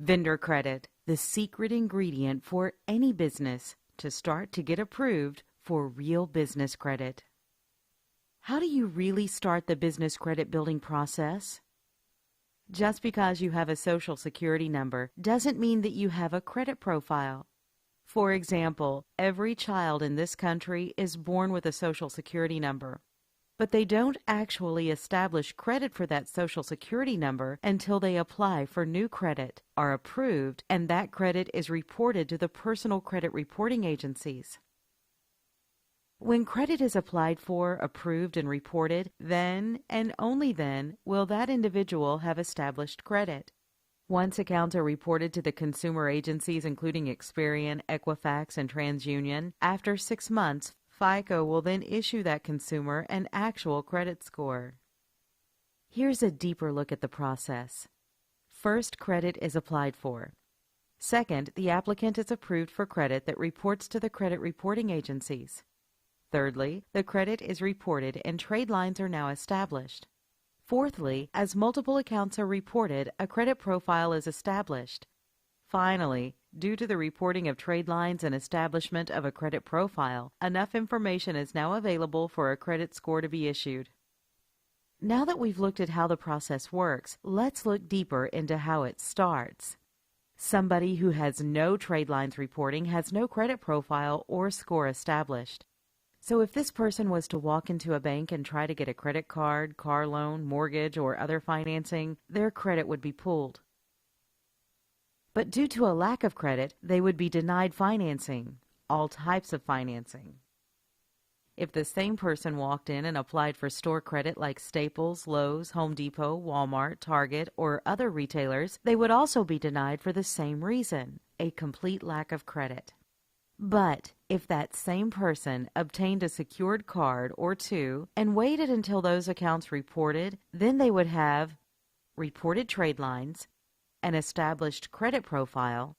Vendor credit, the secret ingredient for any business to start to get approved for real business credit. How do you really start the business credit building process? Just because you have a Social Security number doesn't mean that you have a credit profile. For example, every child in this country is born with a Social Security number, but they don't actually establish credit for that Social Security number until they apply for new credit, are approved, and that credit is reported to the personal credit reporting agencies. When credit is applied for, approved, and reported, then and only then will that individual have established credit. Once accounts are reported to the consumer agencies including Experian, Equifax, and TransUnion, after 6 months, FICO will then issue that consumer an actual credit score. Here's a deeper look at the process. First, credit is applied for. Second, the applicant is approved for credit that reports to the credit reporting agencies. Thirdly, the credit is reported and trade lines are now established. Fourthly, as multiple accounts are reported, a credit profile is established. Finally, due to the reporting of trade lines and establishment of a credit profile, enough information is now available for a credit score to be issued. Now that we've looked at how the process works, let's look deeper into how it starts. Somebody who has no trade lines reporting has no credit profile or score established. So if this person was to walk into a bank and try to get a credit card, car loan, mortgage, or other financing, their credit would be pulled. But due to a lack of credit, they would be denied financing, all types of financing. If the same person walked in and applied for store credit like Staples, Lowe's, Home Depot, Walmart, Target, or other retailers, they would also be denied for the same reason, a complete lack of credit. But if that same person obtained a secured card or two and waited until those accounts reported, then they would have reported trade lines, an established credit profile,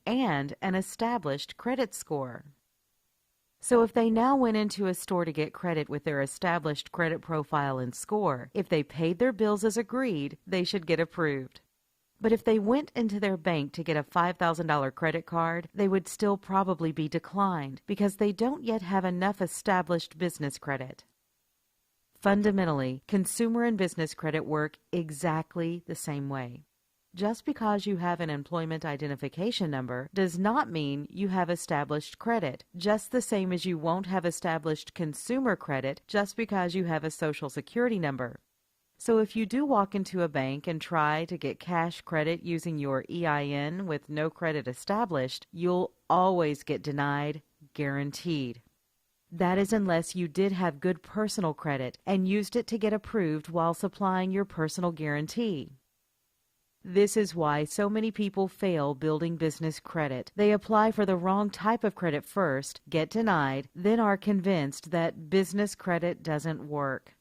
and an established credit score. So if they now went into a store to get credit with their established credit profile and score, if they paid their bills as agreed, they should get approved. But if they went into their bank to get a $5,000 credit card, they would still probably be declined because they don't yet have enough established business credit. Fundamentally, consumer and business credit work exactly the same way. Just because you have an employment identification number does not mean you have established credit, just the same as you won't have established consumer credit just because you have a Social Security number. So if you do walk into a bank and try to get cash credit using your EIN with no credit established, you'll always get denied, guaranteed. That is unless you did have good personal credit and used it to get approved while supplying your personal guarantee. This is why so many people fail building business credit. They apply for the wrong type of credit first, get denied, then are convinced that business credit doesn't work.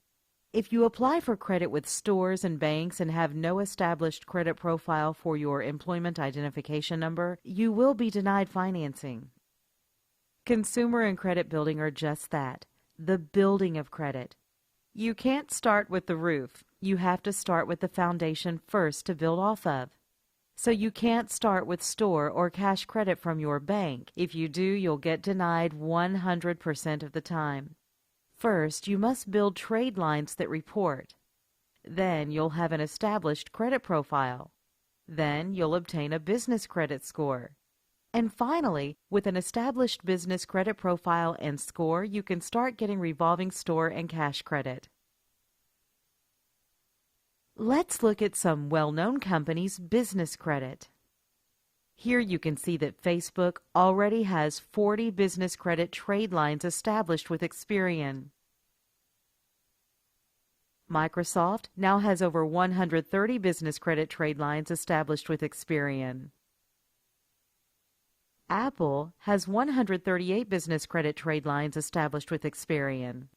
If you apply for credit with stores and banks and have no established credit profile for your employment identification number, you will be denied financing. Consumer and credit building are just that, the building of credit. You can't start with the roof. You have to start with the foundation first to build off of. So you can't start with store or cash credit from your bank. If you do, you'll get denied 100% of the time. First, you must build trade lines that report. Then you'll have an established credit profile. Then you'll obtain a business credit score. And finally, with an established business credit profile and score, you can start getting revolving store and cash credit. Let's look at some well-known companies' business credit. Here you can see that Facebook already has 40 business credit trade lines established with Experian. Microsoft now has over 130 business credit trade lines established with Experian. Apple has 138 business credit trade lines established with Experian.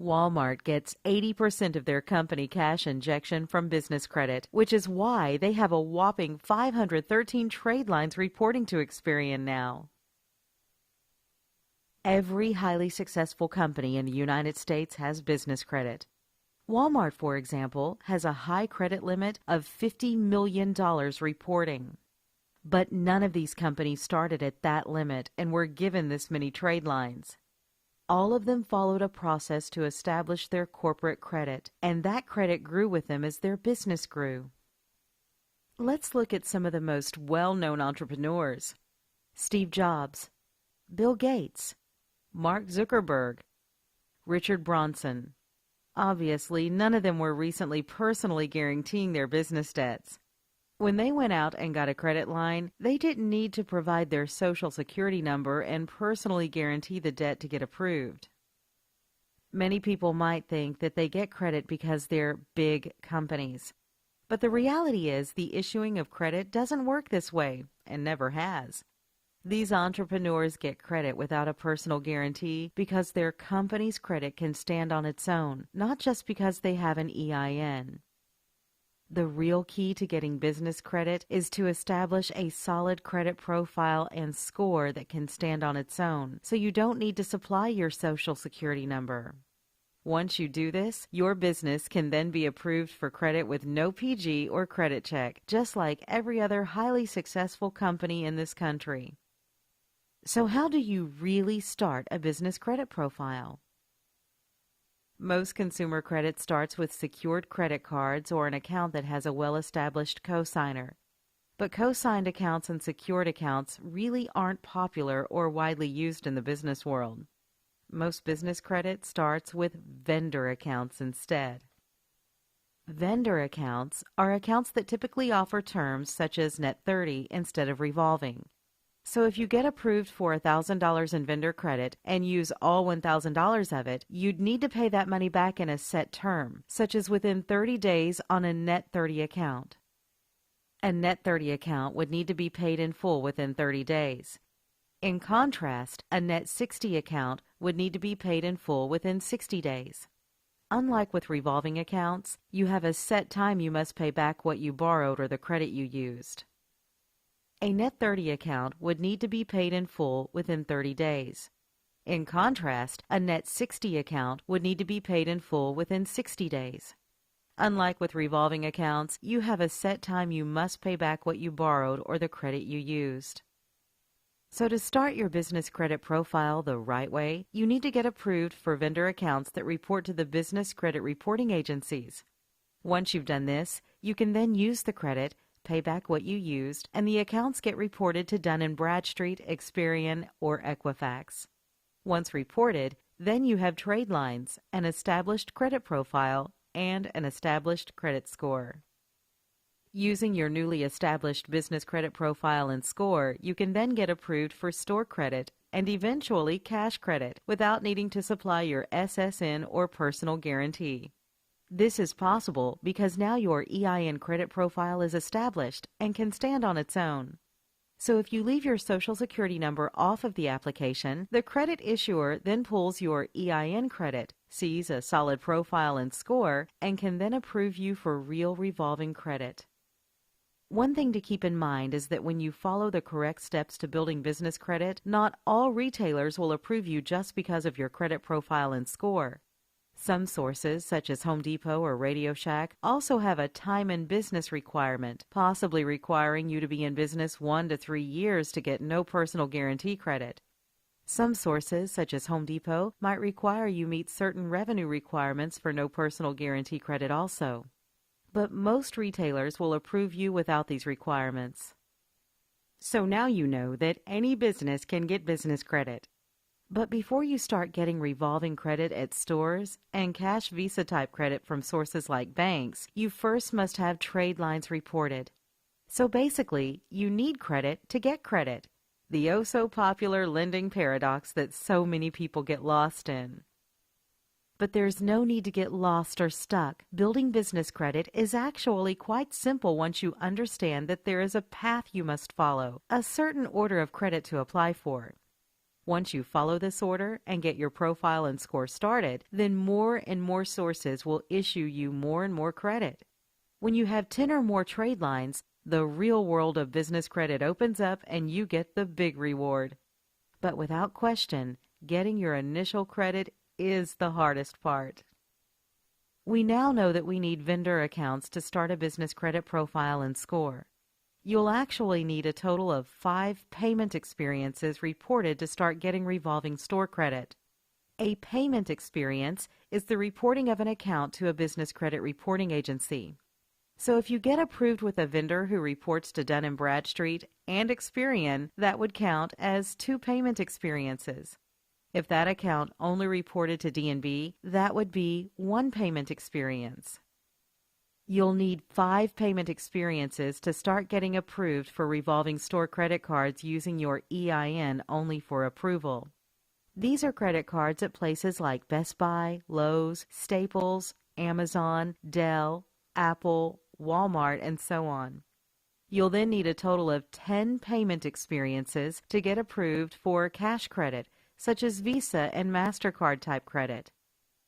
Walmart gets 80% of their company cash injection from business credit, which is why they have a whopping 513 trade lines reporting to Experian now. Every highly successful company in the United States has business credit. Walmart, for example, has a high credit limit of $50 million reporting. But none of these companies started at that limit and were given this many trade lines. All of them followed a process to establish their corporate credit, and that credit grew with them as their business grew. Let's look at some of the most well-known entrepreneurs: Steve Jobs, Bill Gates, Mark Zuckerberg, Richard Branson. Obviously, none of them were recently personally guaranteeing their business debts. When they went out and got a credit line, they didn't need to provide their Social Security number and personally guarantee the debt to get approved. Many people might think that they get credit because they're big companies. But the reality is the issuing of credit doesn't work this way, and never has. These entrepreneurs get credit without a personal guarantee because their company's credit can stand on its own, not just because they have an EIN. The real key to getting business credit is to establish a solid credit profile and score that can stand on its own, so you don't need to supply your Social Security number. Once you do this, your business can then be approved for credit with no PG or credit check, just like every other highly successful company in this country. So how do you really start a business credit profile? Most consumer credit starts with secured credit cards or an account that has a well-established cosigner. But co-signed accounts and secured accounts really aren't popular or widely used in the business world. Most business credit starts with vendor accounts instead. Vendor accounts are accounts that typically offer terms such as net 30 instead of revolving. So if you get approved for $1,000 in vendor credit and use all $1,000 of it, you'd need to pay that money back in a set term, such as within 30 days on a net 30 account. A net 30 account would need to be paid in full within 30 days. In contrast, a net 60 account would need to be paid in full within 60 days. Unlike with revolving accounts, you have a set time you must pay back what you borrowed or the credit you used. A net 30 account would need to be paid in full within 30 days. In contrast, a net 60 account would need to be paid in full within 60 days. Unlike with revolving accounts, you have a set time you must pay back what you borrowed or the credit you used. So to start your business credit profile the right way, you need to get approved for vendor accounts that report to the business credit reporting agencies. Once you've done this, you can then use the credit, pay back what you used, and the accounts get reported to Dun & Bradstreet, Experian, or Equifax. Once reported, then you have trade lines, an established credit profile, and an established credit score. Using your newly established business credit profile and score, you can then get approved for store credit and eventually cash credit without needing to supply your SSN or personal guarantee. This is possible because now your EIN credit profile is established and can stand on its own. So if you leave your Social Security number off of the application, the credit issuer then pulls your EIN credit, sees a solid profile and score, and can then approve you for real revolving credit. One thing to keep in mind is that when you follow the correct steps to building business credit, not all retailers will approve you just because of your credit profile and score. Some sources, such as Home Depot or Radio Shack, also have a time in business requirement, possibly requiring you to be in business 1 to 3 years to get no personal guarantee credit. Some sources, such as Home Depot, might require you meet certain revenue requirements for no personal guarantee credit also. But most retailers will approve you without these requirements. So now you know that any business can get business credit. But before you start getting revolving credit at stores and cash Visa type credit from sources like banks, you first must have trade lines reported. So basically, you need credit to get credit, the oh-so-popular lending paradox that so many people get lost in. But there's no need to get lost or stuck. Building business credit is actually quite simple once you understand that there is a path you must follow, a certain order of credit to apply for. Once you follow this order and get your profile and score started, then more and more sources will issue you more and more credit. When you have 10 or more trade lines, the real world of business credit opens up and you get the big reward. But without question, getting your initial credit is the hardest part. We now know that we need vendor accounts to start a business credit profile and score. You'll actually need a total of 5 payment experiences reported to start getting revolving store credit. A payment experience is the reporting of an account to a business credit reporting agency. So if you get approved with a vendor who reports to Dun & Bradstreet and Experian, that would count as 2 payment experiences. If that account only reported to D&B, that would be 1 payment experience. You'll need 5 payment experiences to start getting approved for revolving store credit cards using your EIN only for approval. These are credit cards at places like Best Buy, Lowe's, Staples, Amazon, Dell, Apple, Walmart, and so on. You'll then need a total of 10 payment experiences to get approved for cash credit, such as Visa and MasterCard type credit.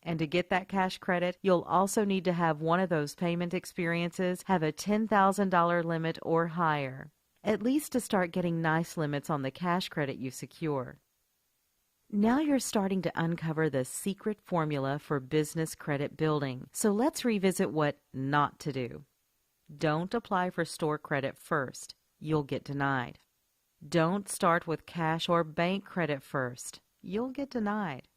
And to get that cash credit, you'll also need to have one of those payment experiences have a $10,000 limit or higher, at least to start getting nice limits on the cash credit you secure. Now you're starting to uncover the secret formula for business credit building, so let's revisit what not to do. Don't apply for store credit first. You'll get denied. Don't start with cash or bank credit first. You'll get denied.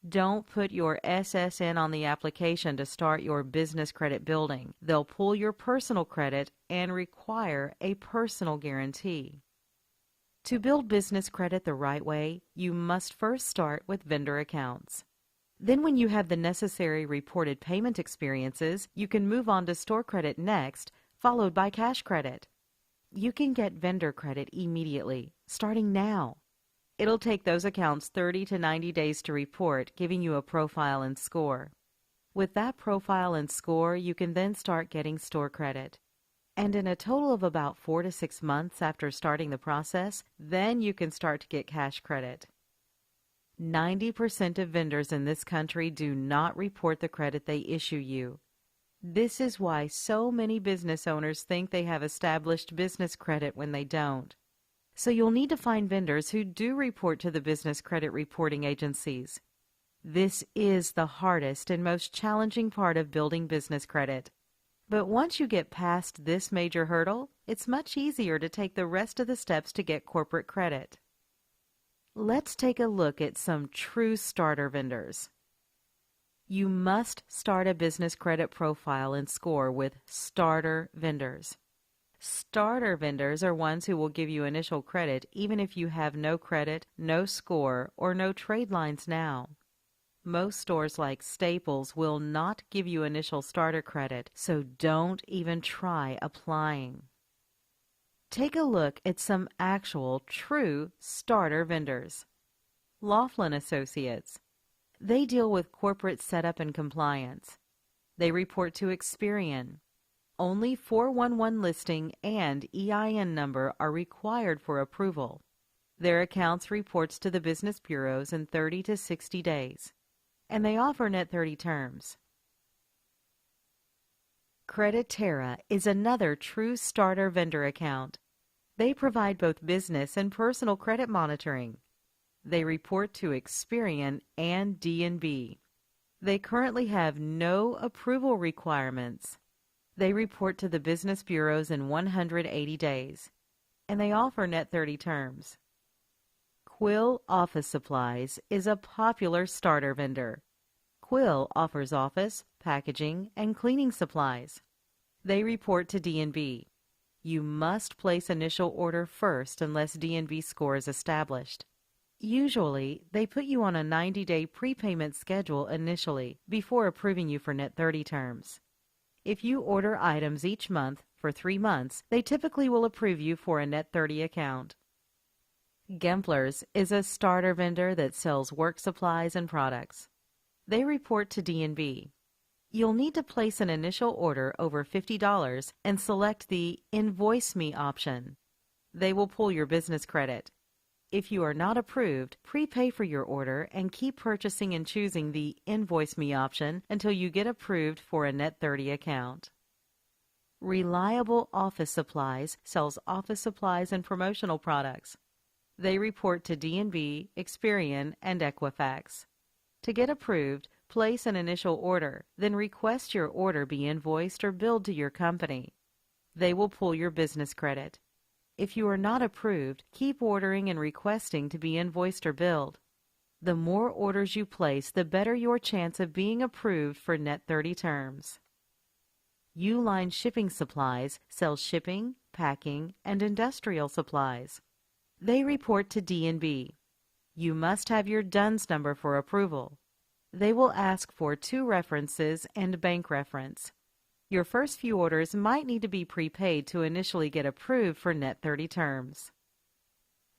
Don't put your SSN on the application to start your business credit building. They'll pull your personal credit and require a personal guarantee. To build business credit the right way, you must first start with vendor accounts. Then when you have the necessary reported payment experiences, you can move on to store credit next, followed by cash credit. You can get vendor credit immediately, starting now. It'll take those accounts 30 to 90 days to report, giving you a profile and score. With that profile and score, you can then start getting store credit. And in a total of about 4 to 6 months after starting the process, then you can start to get cash credit. 90% of vendors in this country do not report the credit they issue you. This is why so many business owners think they have established business credit when they don't. So you'll need to find vendors who do report to the business credit reporting agencies. This is the hardest and most challenging part of building business credit. But once you get past this major hurdle, it's much easier to take the rest of the steps to get corporate credit. Let's take a look at some true starter vendors. You must start a business credit profile and score with starter vendors. Starter vendors are ones who will give you initial credit even if you have no credit, no score, or no trade lines now. Most stores like Staples will not give you initial starter credit, so don't even try applying. Take a look at some actual, true starter vendors. Laughlin Associates. They deal with corporate setup and compliance. They report to Experian. Only 411 listing and EIN number are required for approval. Their accounts reports to the business bureaus in 30 to 60 days. And they offer net 30 terms. Creditera is another true starter vendor account. They provide both business and personal credit monitoring. They report to Experian and D&B. They currently have no approval requirements. They report to the business bureaus in 180 days. And they offer net 30 terms. Quill Office Supplies is a popular starter vendor. Quill offers office, packaging, and cleaning supplies. They report to D&B. You must place initial order first unless D&B score is established. Usually, they put you on a 90-day prepayment schedule initially before approving you for net 30 terms. If you order items each month for 3 months, they typically will approve you for a net 30 account. Gempler's is a starter vendor that sells work supplies and products. They report to D&B. You'll need to place an initial order over $50 and select the Invoice Me option. They will pull your business credit. If you are not approved, prepay for your order and keep purchasing and choosing the Invoice Me option until you get approved for a net 30 account. Reliable Office Supplies sells office supplies and promotional products. They report to D&B, Experian, and Equifax. To get approved, Place an initial order, then request your order be invoiced or billed to your company. They will pull your business credit. If you are not approved, keep ordering and requesting to be invoiced or billed. The more orders you place, the better your chance of being approved for Net 30 terms. Uline Shipping Supplies sells shipping, packing, and industrial supplies. They report to D&B. You must have your DUNS number for approval. They will ask for 2 references and bank reference. Your first few orders might need to be prepaid to initially get approved for Net 30 terms.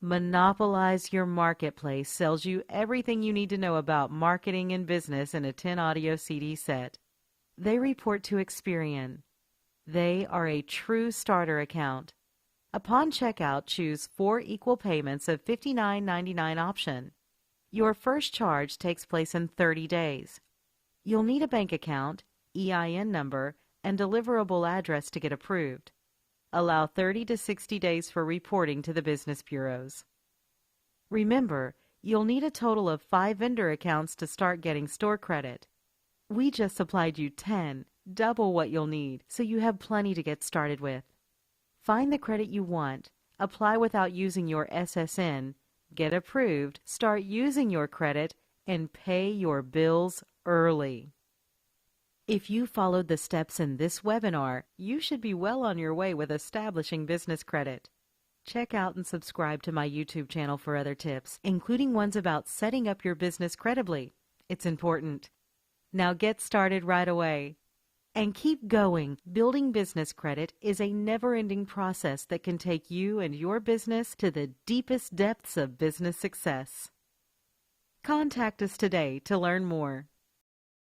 Monopolize Your Marketplace sells you everything you need to know about marketing and business in a 10 audio CD set. They report to Experian. They are a true starter account. Upon checkout, choose 4 equal payments of $59.99 option. Your first charge takes place in 30 days. You'll need a bank account, EIN number, and deliverable address to get approved. Allow 30 to 60 days for reporting to the business bureaus. Remember, you'll need a total of 5 vendor accounts to start getting store credit. We just supplied you 10, double what you'll need, so you have plenty to get started with. Find the credit you want, apply without using your SSN, get approved, start using your credit, and pay your bills early. If you followed the steps in this webinar, you should be well on your way with establishing business credit. Check out and subscribe to my YouTube channel for other tips, including ones about setting up your business credibly. It's important. Now get started right away. And keep going. Building business credit is a never-ending process that can take you and your business to the deepest depths of business success. Contact us today to learn more.